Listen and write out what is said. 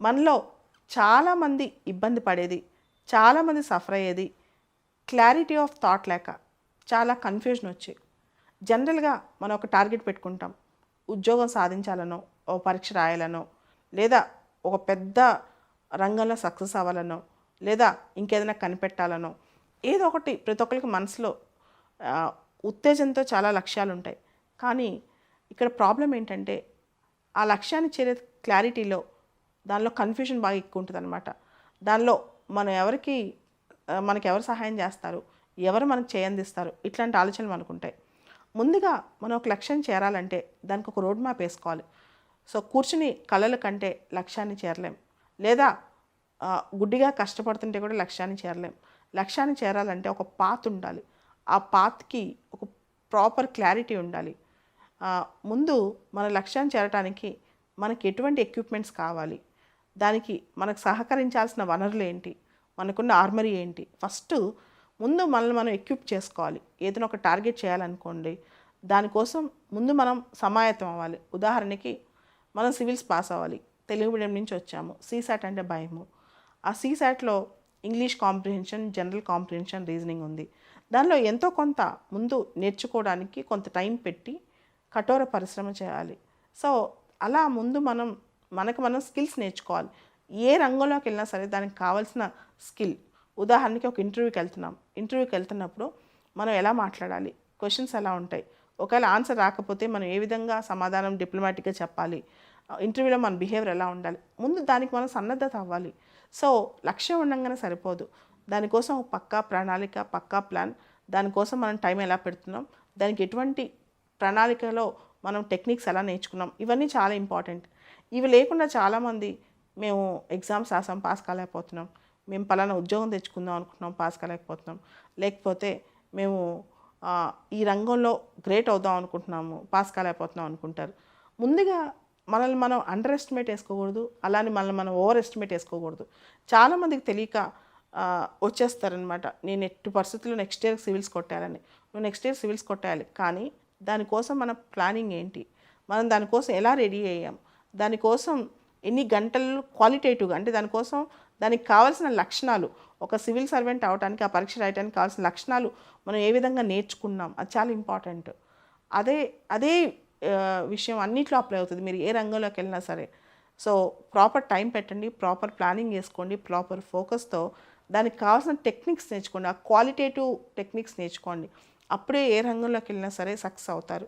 మనలో చాలామంది ఇబ్బంది పడేది, చాలామంది సఫర్ అయ్యేది క్లారిటీ ఆఫ్ థాట్ లేక, చాలా కన్ఫ్యూజన్ వచ్చి. జనరల్గా మనం ఒక టార్గెట్ పెట్టుకుంటాం, ఉద్యోగం సాధించాలనో, ఓ పరీక్ష రాయాలనో, లేదా ఒక పెద్ద రంగంలో సక్సెస్ అవ్వాలనో, లేదా ఇంకేదైనా కనిపెట్టాలనో, ఏదో ఒకటి ప్రతి ఒక్కరికి మనసులో ఉత్తేజంతో చాలా లక్ష్యాలు ఉంటాయి. కానీ ఇక్కడ ప్రాబ్లం ఏంటంటే ఆ లక్ష్యాన్ని చేరే క్లారిటీలో దానిలో కన్ఫ్యూజన్ బాగా ఎక్కువ ఉంటుంది అనమాట. దానిలో మనం మనకి ఎవరు సహాయం చేస్తారు, ఎవరు మనకు చేయందిస్తారు, ఇట్లాంటి ఆలోచనలు మనకు ఉంటాయి. ముందుగా మనం ఒక లక్ష్యం చేరాలంటే దానికి ఒక రోడ్ మ్యాప్ వేసుకోవాలి. సో కూర్చుని కళల కంటే లక్ష్యాన్ని చేరలేం, లేదా గుడ్డిగా కష్టపడుతుంటే కూడా లక్ష్యాన్ని చేరలేం. లక్ష్యాన్ని చేరాలంటే ఒక పాత్ ఉండాలి. ఆ పాత్కి ఒక ప్రాపర్ క్లారిటీ ఉండాలి. ముందు మన లక్ష్యాన్ని చేరడానికి మనకి ఎటువంటి ఎక్విప్మెంట్స్ కావాలి, దానికి మనకు సహకరించాల్సిన వనరులు ఏంటి, మనకున్న ఆర్మరీ ఏంటి, ఫస్ట్ ముందు మనల్ని మనం ఎక్విప్ చేసుకోవాలి. ఏదైనా ఒక టార్గెట్ చేయాలనుకోండి, దానికోసం ముందు మనం సమాయత్తం అవ్వాలి. ఉదాహరణకి మనం సివిల్స్ పాస్ అవ్వాలి, తెలుగు మీడియం నుంచి వచ్చాము, సీసాట్ అంటే భయము. ఆ సీసాట్లో English comprehension, general comprehension, reasoning ఉంది. దానిలో ఎంతో కొంత ముందు నేర్చుకోవడానికి కొంత టైం పెట్టి కఠోర పరిశ్రమ చేయాలి. సో అలా ముందు మనకు మనం స్కిల్స్ నేర్చుకోవాలి. ఏ రంగంలోకి వెళ్ళినా సరే దానికి కావాల్సిన స్కిల్. ఉదాహరణకి ఒక ఇంటర్వ్యూకి వెళ్తున్నప్పుడు మనం ఎలా మాట్లాడాలి, క్వశ్చన్స్ ఎలా ఉంటాయి, ఒకవేళ ఆన్సర్ రాకపోతే మనం ఏ విధంగా సమాధానం డిప్లొమాటిక్గా చెప్పాలి, ఇంటర్వ్యూలో మన బిహేవియర్ ఎలా ఉండాలి, ముందు దానికి మనం సన్నద్ధత అవ్వాలి. సో లక్ష్యం ఉండగానే సరిపోదు, దానికోసం పక్కా ప్రణాళిక, పక్కా ప్లాన్, దానికోసం మనం టైం ఎలా పెడుతున్నాం, దానికి ఎటువంటి ప్రణాళికలో మనం టెక్నిక్స్ ఎలా నేర్చుకున్నాం, ఇవన్నీ చాలా ఇంపార్టెంట్. ఇవి లేకుండా చాలామంది మేము ఎగ్జామ్స్ రాసాం, పాస్ కాలేకపోతున్నాం, మేము పలానా ఉద్యోగం తెచ్చుకుందాం అనుకుంటున్నాం, పాస్ కాలేకపోతున్నాం, లేకపోతే మేము ఈ రంగంలో గ్రేట్ అవుదాం అనుకుంటున్నాము, పాస్ కాలేకపోతున్నాం అనుకుంటారు. ముందుగా మనల్ని మనం అండర్ ఎస్టిమేట్ వేసుకోకూడదు, అలానే మనల్ని మనం ఓవర్ ఎస్టిమేట్ వేసుకోకూడదు. చాలామందికి తెలియక వచ్చేస్తారనమాట, నేను ఎట్టి పరిస్థితుల్లో నెక్స్ట్ ఇయర్ సివిల్స్ కొట్టాలని. నువ్వు నెక్స్ట్ ఇయర్ సివిల్స్ కొట్టాలి, కానీ దానికోసం మన ప్లానింగ్ ఏంటి, మనం దానికోసం ఎలా రెడీ అయ్యాం, దానికోసం ఎన్ని గంటలు క్వాలిటేటివ్గా, అంటే దానికోసం దానికి కావాల్సిన లక్షణాలు, ఒక సివిల్ సర్వెంట్ అవడానికి, ఆ పరీక్ష రాయడానికి కావాల్సిన లక్షణాలు మనం ఏ విధంగా నేర్చుకున్నాం, అది చాలా ఇంపార్టెంట్. అదే విషయం అన్నిట్లో అప్లై అవుతుంది, మీరు ఏ రంగంలోకి వెళ్ళినా సరే. సో ప్రాపర్ టైం పెట్టండి, ప్రాపర్ ప్లానింగ్ వేసుకోండి, ప్రాపర్ ఫోకస్తో దానికి కావాల్సిన టెక్నిక్స్ నేర్చుకోండి, ఆ క్వాలిటేటివ్ టెక్నిక్స్ నేర్చుకోండి. అప్పుడే ఏ రంగంలోకి వెళ్ళినా సరే సక్సెస్ అవుతారు.